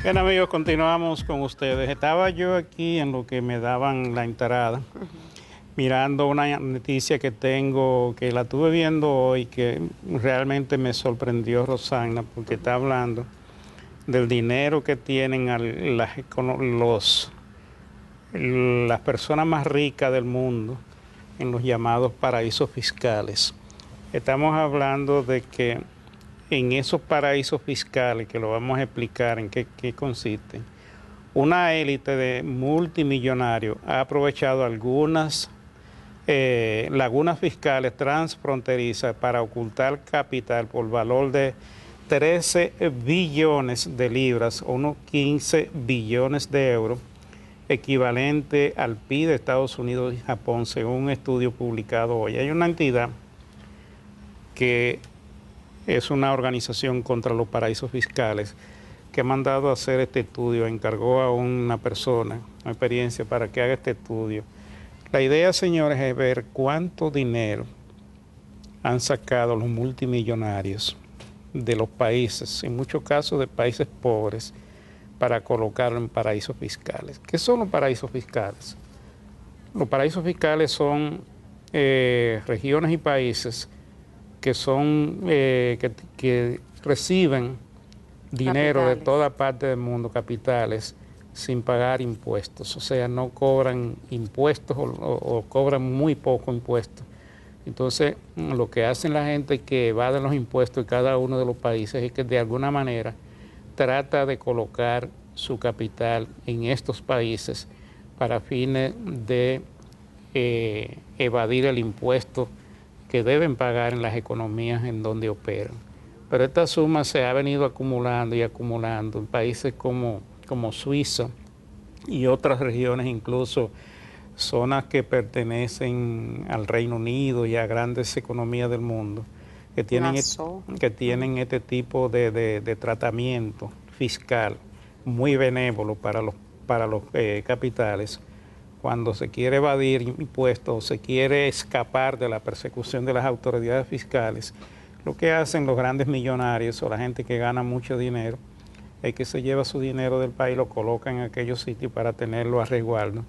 Bien, amigos, continuamos con ustedes. Estaba yo aquí en lo que me daban la entrada, mirando una noticia que tengo, que la estuve viendo hoy, que realmente me sorprendió, Rosana, porque está hablando del dinero que tienen las personas más ricas del mundo en los llamados paraísos fiscales. Estamos hablando de que en esos paraísos fiscales, que lo vamos a explicar en qué consisten, una élite de multimillonarios ha aprovechado algunas lagunas fiscales transfronterizas para ocultar capital por valor de 13 billones de libras o unos 15 billones de euros, equivalente al PIB de Estados Unidos y Japón, según un estudio publicado hoy. Hay una entidad que es una organización contra los paraísos fiscales que ha mandado a hacer este estudio, encargó a una persona, una experiencia, para que haga este estudio. La idea, señores, es ver cuánto dinero han sacado los multimillonarios de los países, en muchos casos de países pobres, para colocarlo en paraísos fiscales. ¿Qué son los paraísos fiscales? Los paraísos fiscales son regiones y países que son que reciben dinero de toda parte del mundo, capitales, sin pagar impuestos. O sea, no cobran impuestos o cobran muy poco impuestos. Entonces, lo que hacen la gente que evaden los impuestos de cada uno de los países es que de alguna manera trata de colocar su capital en estos países para fines de evadir el impuesto que deben pagar en las economías en donde operan. Pero esta suma se ha venido acumulando y acumulando en países como Suiza y otras regiones, incluso zonas que pertenecen al Reino Unido y a grandes economías del mundo, que tienen este tipo de tratamiento fiscal muy benévolo para los capitales. Cuando se quiere evadir impuestos o se quiere escapar de la persecución de las autoridades fiscales, lo que hacen los grandes millonarios o la gente que gana mucho dinero es que se lleva su dinero del país y lo coloca en aquellos sitios para tenerlo a resguardo,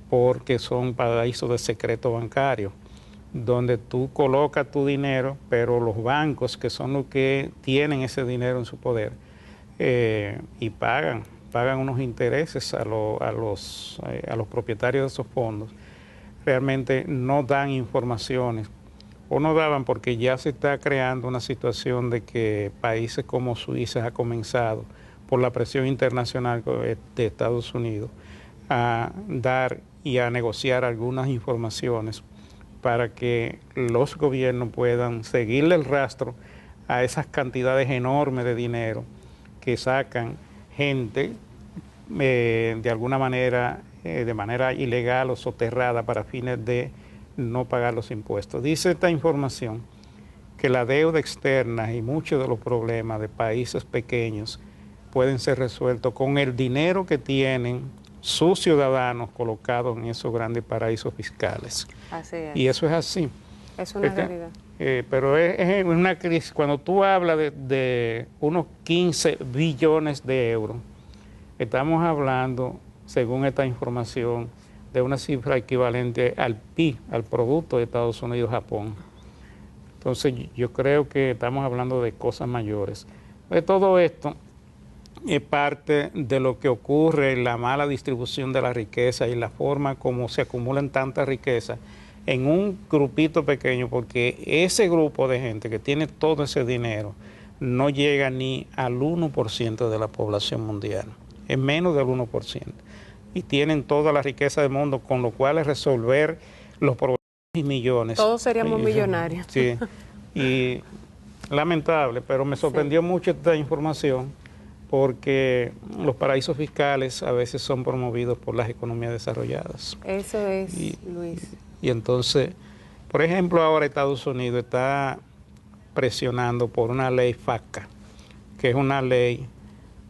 porque son paraísos de secreto bancario, donde tú colocas tu dinero, pero los bancos, que son los que tienen ese dinero en su poder, y pagan unos intereses a los propietarios de esos fondos, realmente no dan informaciones, o no daban porque ya se está creando una situación de que países como Suiza ha comenzado, por la presión internacional de Estados Unidos, a dar y a negociar algunas informaciones para que los gobiernos puedan seguirle el rastro a esas cantidades enormes de dinero que sacan gente de alguna manera, de manera ilegal o soterrada para fines de no pagar los impuestos. Dice esta información que la deuda externa y muchos de los problemas de países pequeños pueden ser resueltos con el dinero que tienen sus ciudadanos colocados en esos grandes paraísos fiscales. Así es. Y eso es así. Es una realidad. Pero es una crisis. Cuando tú hablas de unos 15 billones de euros, estamos hablando, según esta información, de una cifra equivalente al PIB, al Producto de Estados Unidos-Japón. Entonces yo creo que estamos hablando de cosas mayores. De todo esto es parte de lo que ocurre en la mala distribución de la riqueza y la forma como se acumulan tantas riquezas en un grupito pequeño, porque ese grupo de gente que tiene todo ese dinero no llega ni al 1% de la población mundial, es menos del 1%. Y tienen toda la riqueza del mundo, con lo cual es resolver los problemas y millones. Todos seríamos millonarios. Sí, y lamentable, pero me sorprendió mucho esta información, porque los paraísos fiscales a veces son promovidos por las economías desarrolladas. Eso es, Luis. Y entonces, por ejemplo, ahora Estados Unidos está presionando por una ley FATCA, que es una ley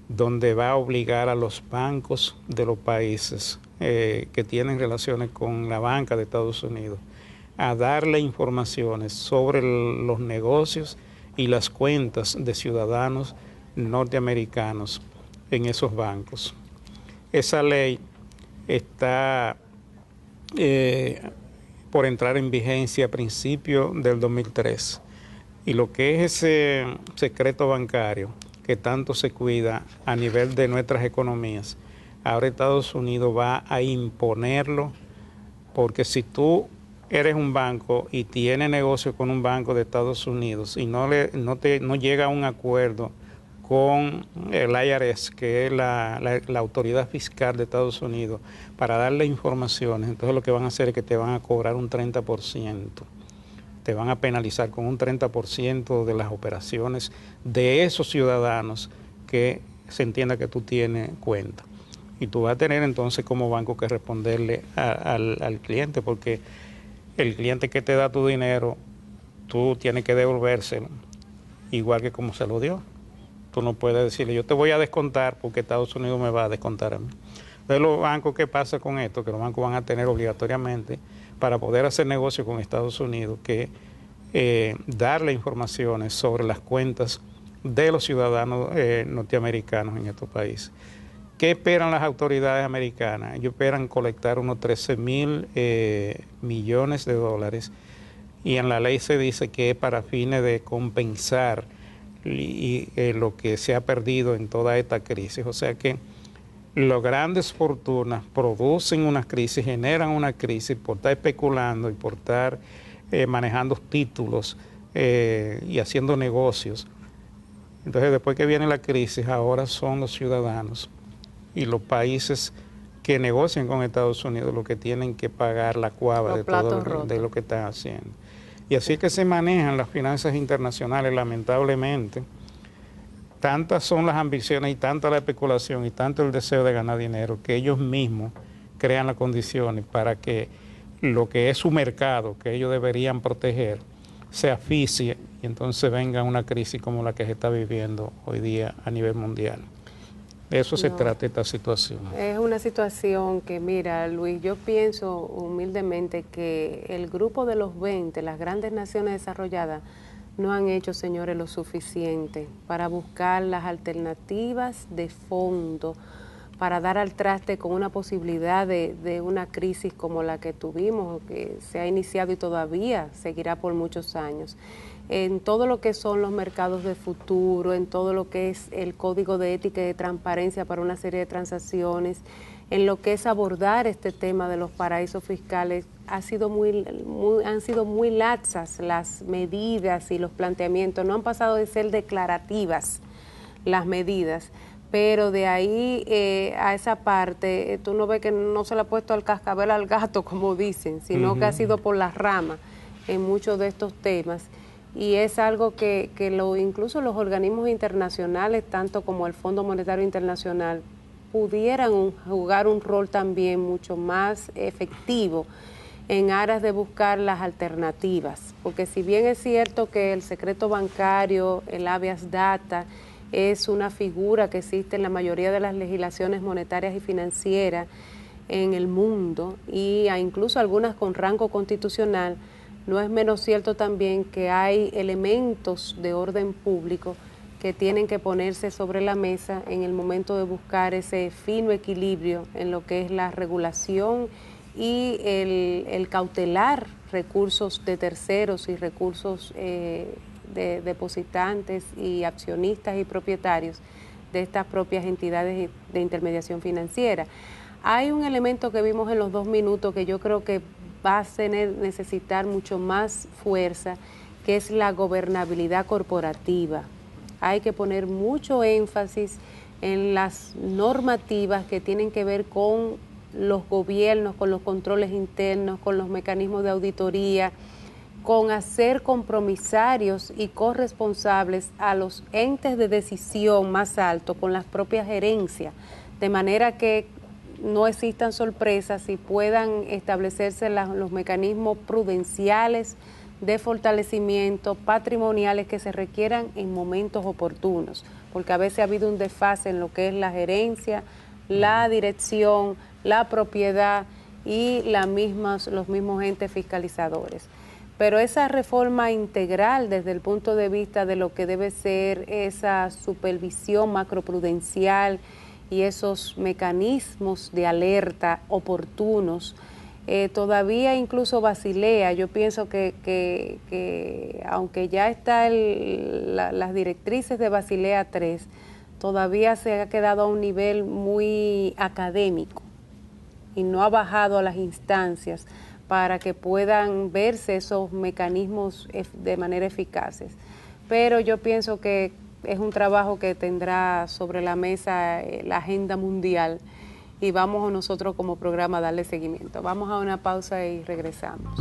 donde va a obligar a los bancos de los países que tienen relaciones con la banca de Estados Unidos a darle informaciones sobre los negocios y las cuentas de ciudadanos norteamericanos en esos bancos. Esa ley está por entrar en vigencia a principios del 2003. Y lo que es ese secreto bancario que tanto se cuida a nivel de nuestras economías, ahora Estados Unidos va a imponerlo, porque si tú eres un banco y tienes negocio con un banco de Estados Unidos y no llega a un acuerdo con el IRS, que es la autoridad fiscal de Estados Unidos, para darle informaciones, entonces lo que van a hacer es que te van a cobrar un 30%. Te van a penalizar con un 30% de las operaciones de esos ciudadanos que se entienda que tú tienes cuenta. Y tú vas a tener entonces como banco que responderle al cliente, porque el cliente que te da tu dinero, tú tienes que devolvérselo, igual que como se lo dio. Tú no puedes decirle, yo te voy a descontar porque Estados Unidos me va a descontar a mí. Entonces los bancos, ¿qué pasa con esto? Que los bancos van a tener obligatoriamente, para poder hacer negocio con Estados Unidos, que darle informaciones sobre las cuentas de los ciudadanos norteamericanos en estos países. ¿Qué esperan las autoridades americanas? Ellos esperan colectar unos 13.000 millones de dólares, y en la ley se dice que es para fines de compensar lo que se ha perdido en toda esta crisis. O sea que las grandes fortunas producen una crisis, generan una crisis por estar especulando y por estar manejando títulos y haciendo negocios. Entonces, después que viene la crisis, ahora son los ciudadanos y los países que negocian con Estados Unidos los que tienen que pagar la cuava de todo de lo que están haciendo. Y así es que se manejan las finanzas internacionales, lamentablemente. Tantas son las ambiciones y tanta la especulación y tanto el deseo de ganar dinero, que ellos mismos crean las condiciones para que lo que es su mercado, que ellos deberían proteger, se asfixie, y entonces venga una crisis como la que se está viviendo hoy día a nivel mundial. De eso se trata esta situación. Es una situación que, mira, Luis, yo pienso humildemente que el grupo de los 20, las grandes naciones desarrolladas, no han hecho, señores, lo suficiente para buscar las alternativas de fondo para dar al traste con una posibilidad de una crisis como la que tuvimos, que se ha iniciado y todavía seguirá por muchos años. En todo lo que son los mercados de futuro, en todo lo que es el código de ética y de transparencia para una serie de transacciones, en lo que es abordar este tema de los paraísos fiscales, han sido muy laxas las medidas y los planteamientos, no han pasado de ser declarativas las medidas, pero de ahí a esa parte, tú no ves que no se le ha puesto al cascabel al gato, como dicen, sino que ha sido por las ramas en muchos de estos temas. Y es algo que incluso los organismos internacionales, tanto como el Fondo Monetario Internacional, pudieran jugar un rol también mucho más efectivo en aras de buscar las alternativas. Porque si bien es cierto que el secreto bancario, el habeas data, es una figura que existe en la mayoría de las legislaciones monetarias y financieras en el mundo, y incluso algunas con rango constitucional, no es menos cierto también que hay elementos de orden público que tienen que ponerse sobre la mesa en el momento de buscar ese fino equilibrio en lo que es la regulación y el cautelar recursos de terceros y recursos de depositantes y accionistas y propietarios de estas propias entidades de intermediación financiera. Hay un elemento que vimos en los 2 minutos que yo creo que va a necesitar mucho más fuerza, que es la gobernabilidad corporativa. Hay que poner mucho énfasis en las normativas que tienen que ver con los gobiernos, con los controles internos, con los mecanismos de auditoría, con hacer compromisarios y corresponsables a los entes de decisión más altos, con las propias gerencias, de manera que no existan sorpresas y puedan establecerse los mecanismos prudenciales de fortalecimiento, patrimoniales que se requieran en momentos oportunos, porque a veces ha habido un desfase en lo que es la gerencia, la dirección, la propiedad y los mismos entes fiscalizadores. pero esa reforma integral desde el punto de vista de lo que debe ser esa supervisión macroprudencial y esos mecanismos de alerta oportunos, todavía incluso Basilea, yo pienso que aunque ya está las directrices de Basilea 3, todavía se ha quedado a un nivel muy académico y no ha bajado a las instancias para que puedan verse esos mecanismos de manera eficaces. Pero yo pienso que es un trabajo que tendrá sobre la mesa la agenda mundial y vamos nosotros como programa a darle seguimiento. Vamos a una pausa y regresamos.